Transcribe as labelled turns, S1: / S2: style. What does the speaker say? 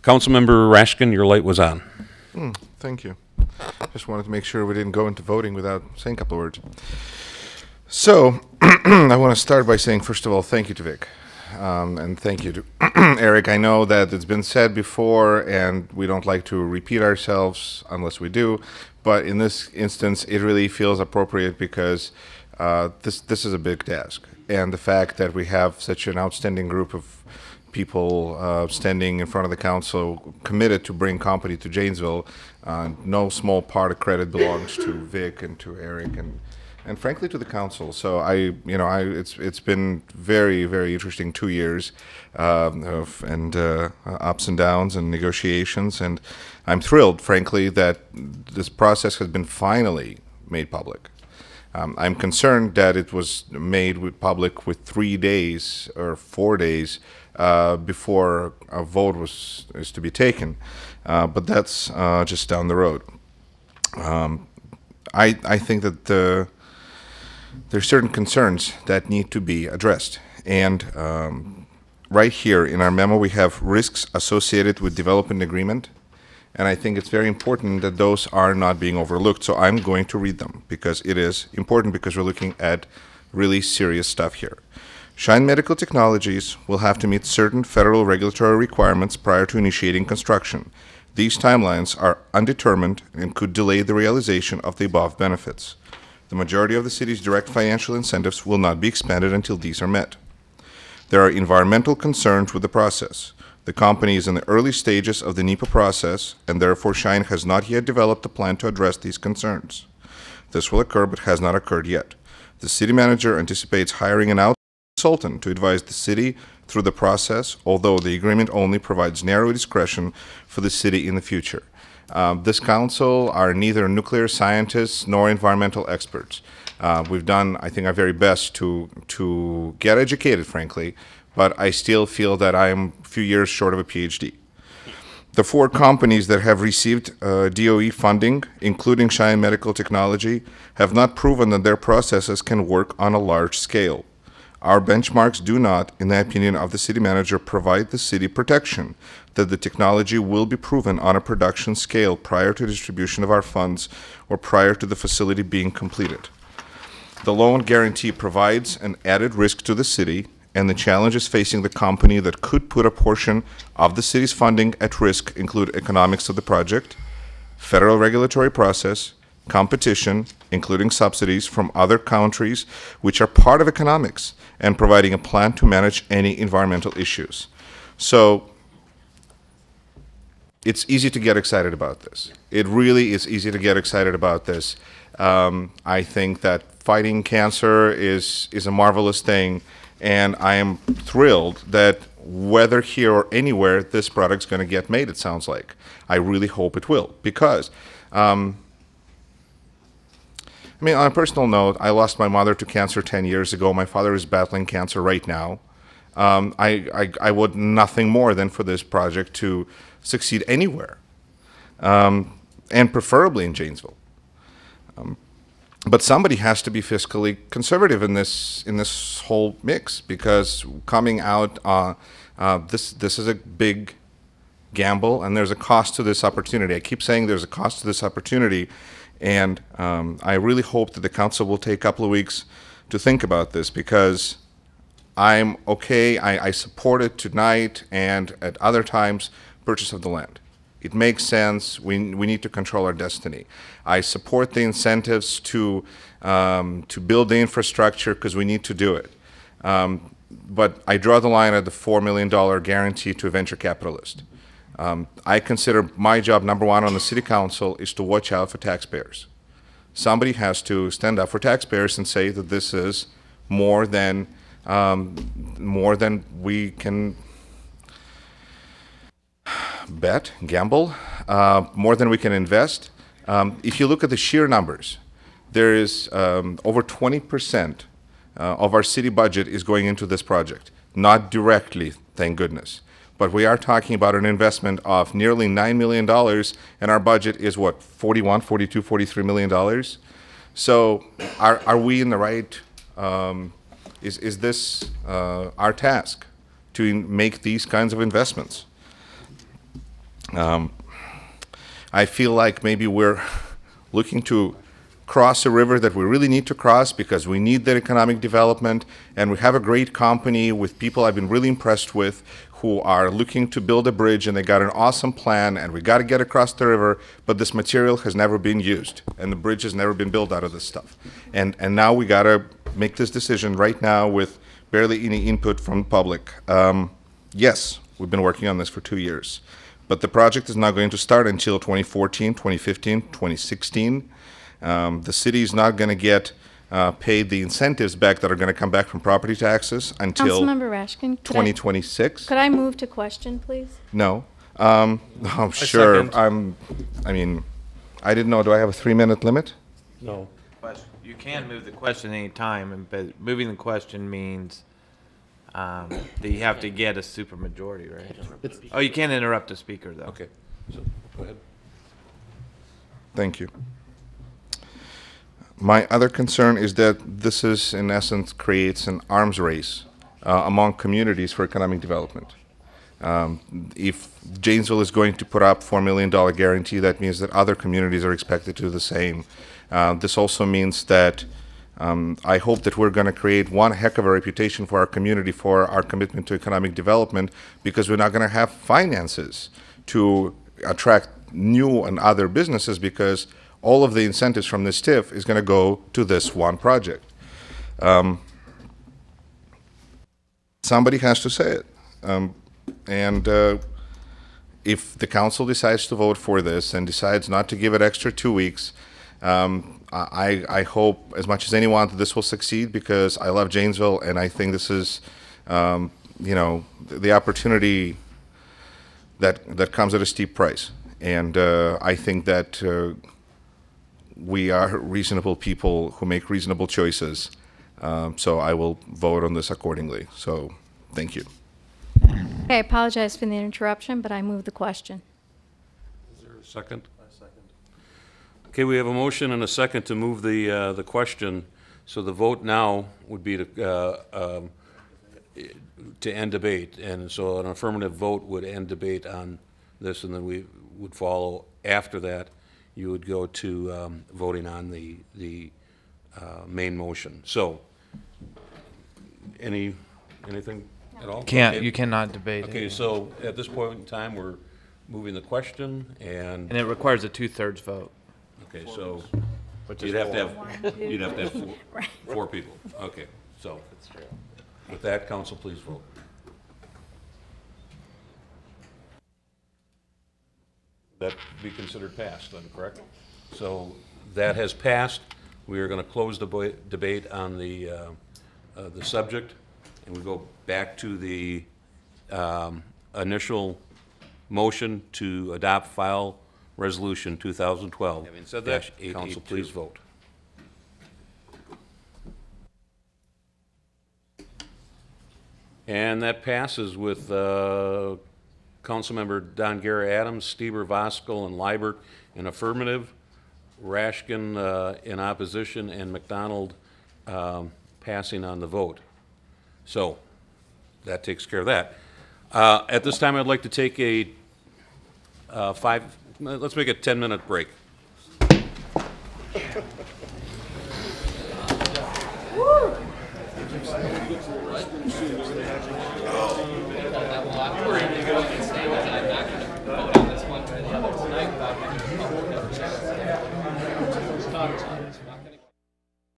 S1: Councilmember Rashkin, your light was on.
S2: Thank you. Just wanted to make sure we didn't go into voting without saying a couple of words. So, I want to start by saying, first of all, thank you to Vic. And thank you to Eric. I know that it's been said before, and we don't like to repeat ourselves unless we do. But in this instance, it really feels appropriate because this is a big task. And the fact that we have such an outstanding group of people standing in front of the council committed to bring company to Janesville, no small part of credit belongs to Vic and to Eric and frankly to the council. So it's been very, very interesting 2 years of ups and downs and negotiations, and I'm thrilled, frankly, that this process has been finally made public. I'm concerned that it was made public with 3 days or 4 days before a vote is to be taken, but that's just down the road. I think that there's certain concerns that need to be addressed, and right here in our memo we have risks associated with development agreement. And I think it's very important that those are not being overlooked. So I'm going to read them because it is important, because we're looking at really serious stuff here. SHINE Medical Technologies will have to meet certain federal regulatory requirements prior to initiating construction. These timelines are undetermined and could delay the realization of the above benefits. The majority of the city's direct financial incentives will not be expanded until these are met. There are environmental concerns with the process. The company is in the early stages of the NEPA process, and therefore SHINE has not yet developed a plan to address these concerns. This will occur, but has not occurred yet. The city manager anticipates hiring an outside consultant to advise the city through the process, although the agreement only provides narrow discretion for the city in the future. This council are neither nuclear scientists nor environmental experts. We've done, I think, our very best to get educated, frankly, but I still feel that I am a few years short of a PhD. The 4 companies that have received DOE funding, including SHINE Medical Technology, have not proven that their processes can work on a large scale. Our benchmarks do not, in the opinion of the city manager, provide the city protection that the technology will be proven on a production scale prior to distribution of our funds or prior to the facility being completed. The loan guarantee provides an added risk to the city, and the challenges facing the company that could put a portion of the city's funding at risk include economics of the project, federal regulatory process, competition, including subsidies from other countries which are part of economics, and providing a plan to manage any environmental issues. So it's easy to get excited about this. It really is easy to get excited about this. I think that fighting cancer is a marvelous thing. And I am thrilled that whether here or anywhere, this product's going to get made, it sounds like. I really hope it will, because, I mean, on a personal note, I lost my mother to cancer 10 years ago. My father is battling cancer right now. I would nothing more than for this project to succeed anywhere, and preferably in Janesville. But somebody has to be fiscally conservative in this whole mix, because coming out, this is a big gamble, and there's a cost to this opportunity. I keep saying there's a cost to this opportunity, and I really hope that the council will take a couple of weeks to think about this, because I'm okay. I support it tonight and at other times, purchase of the land. It makes sense. We need to control our destiny. I support the incentives to build the infrastructure, because we need to do it. But I draw the line at the $4 million guarantee to a venture capitalist. I consider my job, number one, on the city council is to watch out for taxpayers. Somebody has to stand up for taxpayers and say that this is more than we can gamble, more than we can invest. If you look at the sheer numbers, there is over 20% of our city budget is going into this project. Not directly, thank goodness. But we are talking about an investment of nearly $9 million, and our budget is what, 41, 42, 43 million dollars? So are we in the right, is this our task to make these kinds of investments? I feel like maybe we're looking to cross a river that we really need to cross because we need that economic development, and we have a great company with people I've been really impressed with who are looking to build a bridge, and they got an awesome plan, and we got to get across the river, but this material has never been used, and the bridge has never been built out of this stuff. And now we got to make this decision right now with barely any input from the public. Yes, we've been working on this for 2 years, but the project is not going to start until 2014, 2015, 2016. The city is not going to get paid the incentives back that are going to come back from property taxes until
S3: Councilmember Rashkin,
S2: 2026.
S3: could I move to question, please?
S2: No. I'm sure.
S1: second.
S2: I mean, I didn't know. Do I have a 3-minute limit?
S1: No.
S4: You can move the question any time, but moving the question means that you have to get a supermajority, right? Oh, you can't interrupt the speaker, though.
S1: Okay. So, go ahead.
S2: Thank you. My other concern is that this is, in essence, creates an arms race among communities for economic development. If Janesville is going to put up $4 million guarantee, that means that other communities are expected to do the same. This also means that I hope that we're going to create one heck of a reputation for our community for our commitment to economic development, because we're not going to have finances to attract new and other businesses, because all of the incentives from this TIF is going to go to this one project. Somebody has to say it. If the council decides to vote for this and decides not to give it extra 2 weeks, I hope as much as anyone that this will succeed, because I love Janesville, and I think this is, you know, the opportunity that comes at a steep price. And I think that we are reasonable people who make reasonable choices. So I will vote on this accordingly. So thank you.
S3: Okay, I apologize for the interruption, but I move the question.
S1: Is there a second? Okay, we have a motion and a second to move the question. So the vote now would be to end debate, and so an affirmative vote would end debate on this, and then we would follow after that. You would go to voting on the main motion. So, anything at all? Okay.
S4: You cannot debate.
S1: Okay, so at this point in time, we're moving the question, and
S4: And it requires a 2/3 vote.
S1: okay, so
S4: Which
S1: you'd
S4: is
S1: have to
S4: four.
S1: have four people. Okay, so with that, council, please vote. That be considered passed, then, correct? So that has passed. We are going to close the debate on the subject, and we go back to the initial motion to adopt file resolution 2012.
S5: Having said that,
S1: Council, please vote. And that passes with Councilmember Don Gary Adams, Stieber, Voskel, and Liebert in affirmative, Rashkin in opposition, and McDonald passing on the vote. So that takes care of that. At this time, I'd like to take a let's make a 10-minute break.